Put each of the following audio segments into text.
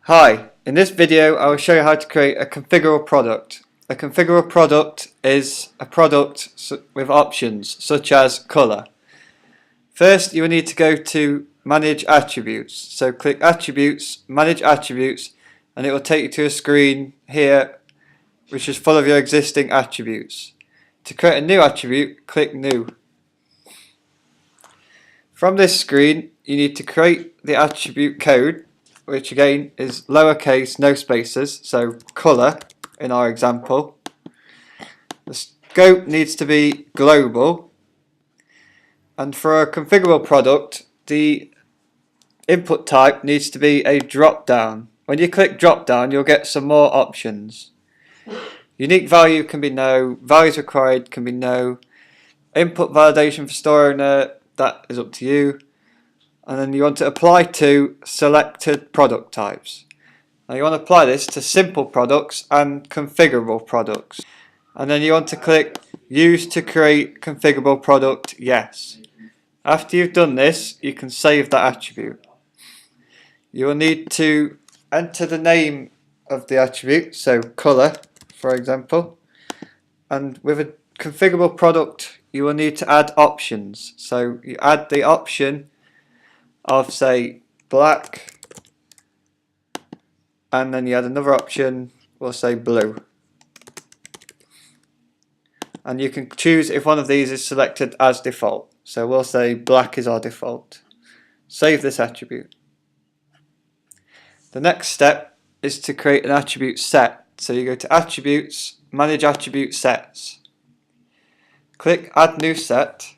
Hi, in this video I will show you how to create a configurable product. A configurable product is a product with options such as color. First you will need to go to Manage Attributes. So click Attributes, Manage Attributes, and it will take you to a screen here which is full of your existing attributes. To create a new attribute, click New. From this screen you need to create the attribute code, which again is lowercase, no spaces, so color in our example. The scope needs to be global, and for a configurable product the input type needs to be a drop down. When you click drop down you'll get some more options. Unique value can be no, values required can be no, input validation for store owner, that is up to you. And then you want to apply to selected product types. Now you want to apply this to simple products and configurable products. And then you want to click Use to create configurable product, yes. After you've done this, you can save that attribute. You will need to enter the name of the attribute, so color for example. And with a configurable product you will need to add options. So you add the option of say black, and then you add another option, we'll say blue, and you can choose if one of these is selected as default. So we'll say black is our default. Save this attribute. The next step is to create an attribute set. So you go to Attributes, Manage Attribute Sets, click Add New Set,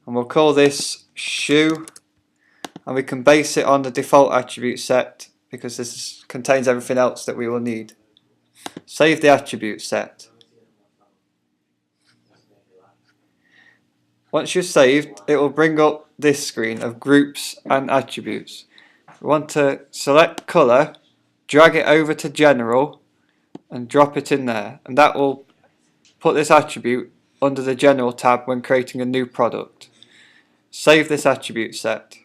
and we'll call this shoe. And we can base it on the default attribute set because this contains everything else that we will need. Save the attribute set. Once you're saved, it will bring up this screen of groups and attributes. We want to select color, drag it over to general and drop it in there, and that will put this attribute under the general tab when creating a new product. Save this attribute set.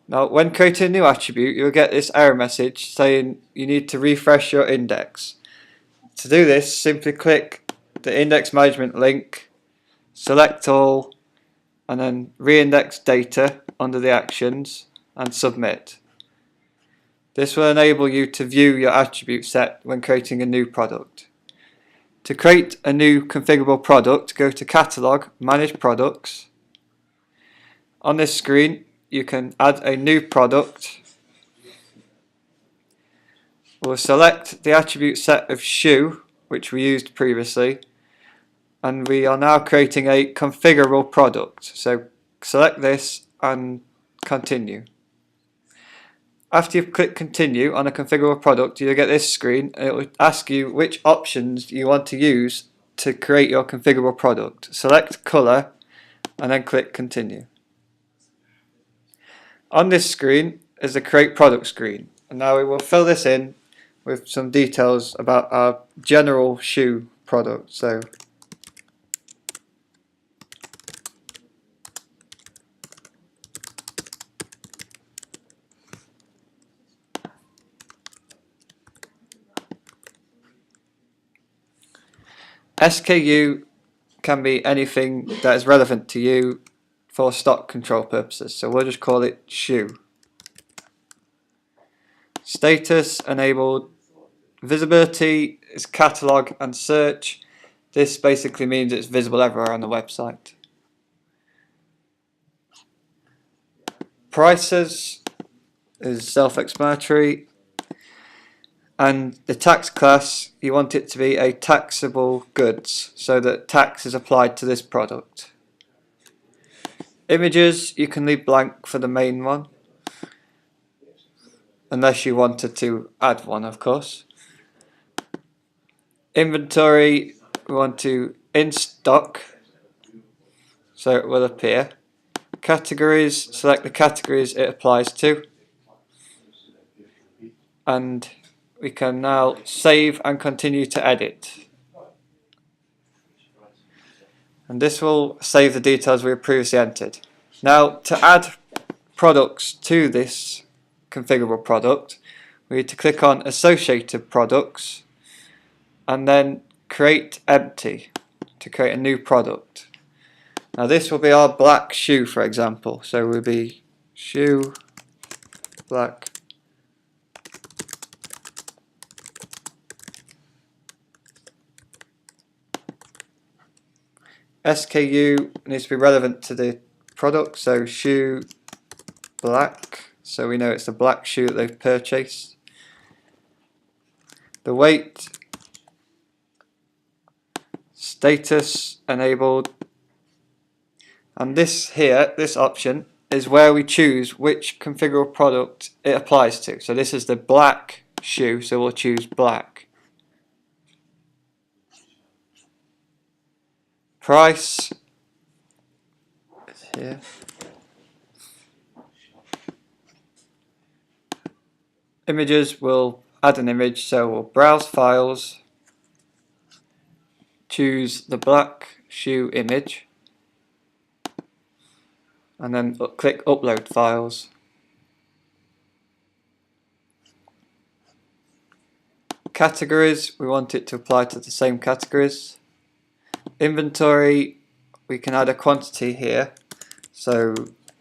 Now when creating a new attribute you'll get this error message saying you need to refresh your index. To do this, simply click the index management link, select all, and then reindex data under the actions and submit. This will enable you to view your attribute set when creating a new product. To create a new configurable product, go to Catalog, Manage Products. On this screen you can add a new product. We'll select the attribute set of shoe, which we used previously, and we are now creating a configurable product. So select this and continue. After you've clicked continue on a configurable product you'll get this screen, and it will ask you which options you want to use to create your configurable product. Select color and then click continue. On this screen is the create product screen, and now we will fill this in with some details about our general shoe product. So SKU can be anything that is relevant to you for stock control purposes, so we'll just call it shoe. Status enabled. Visibility is catalog and search. This basically means it's visible everywhere on the website. Prices is self-explanatory, and the tax class, you want it to be a taxable goods so that tax is applied to this product. Images you can leave blank for the main one, unless you wanted to add one, of course. Inventory, we want to in stock, so it will appear. Categories, select the categories it applies to, and we can now save and continue to edit. And this will save the details we have previously entered. Now to add products to this configurable product, we need to click on associated products and then create empty to create a new product. Now this will be our black shoe, for example, so we'll be shoe black. SKU needs to be relevant to the product, so shoe black, so we know it's the black shoe that they've purchased. The weight, status enabled, and this here, this option, is where we choose which configurable product it applies to. So this is the black shoe, so we'll choose black. Price is here. Images, we'll add an image, so we'll browse files, choose the black shoe image, and then click upload files. Categories, we want it to apply to the same categories. Inventory, we can add a quantity here, so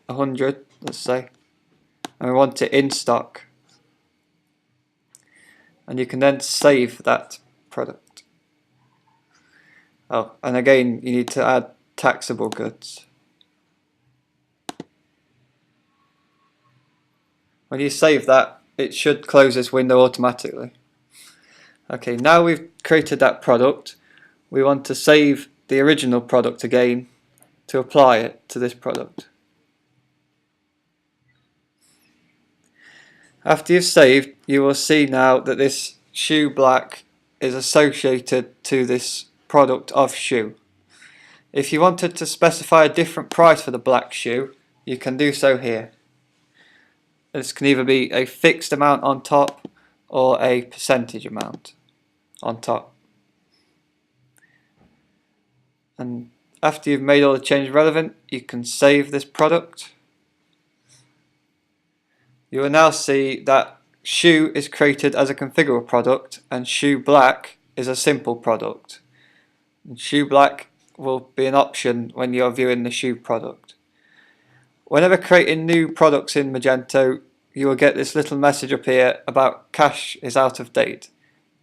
100, let's say, and we want it in stock. And you can then save that product. Oh, and again, you need to add taxable goods. When you save that, it should close this window automatically. Okay, now we've created that product, we want to save the original product again to apply it to this product. After you've saved, you will see now that this shoe black is associated to this product of shoe. If you wanted to specify a different price for the black shoe, you can do so here. This can either be a fixed amount on top or a percentage amount on top. And after you've made all the changes relevant, you can save this product. You will now see that shoe is created as a configurable product and shoe black is a simple product. And shoe black will be an option when you're viewing the shoe product. Whenever creating new products in Magento, you will get this little message up here about cache is out of date.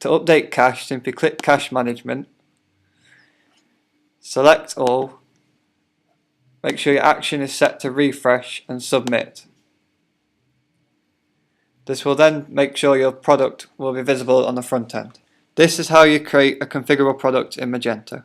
To update cache, simply click cache management, select all, make sure your action is set to refresh and submit. This will then make sure your product will be visible on the front end. This is how you create a configurable product in Magento.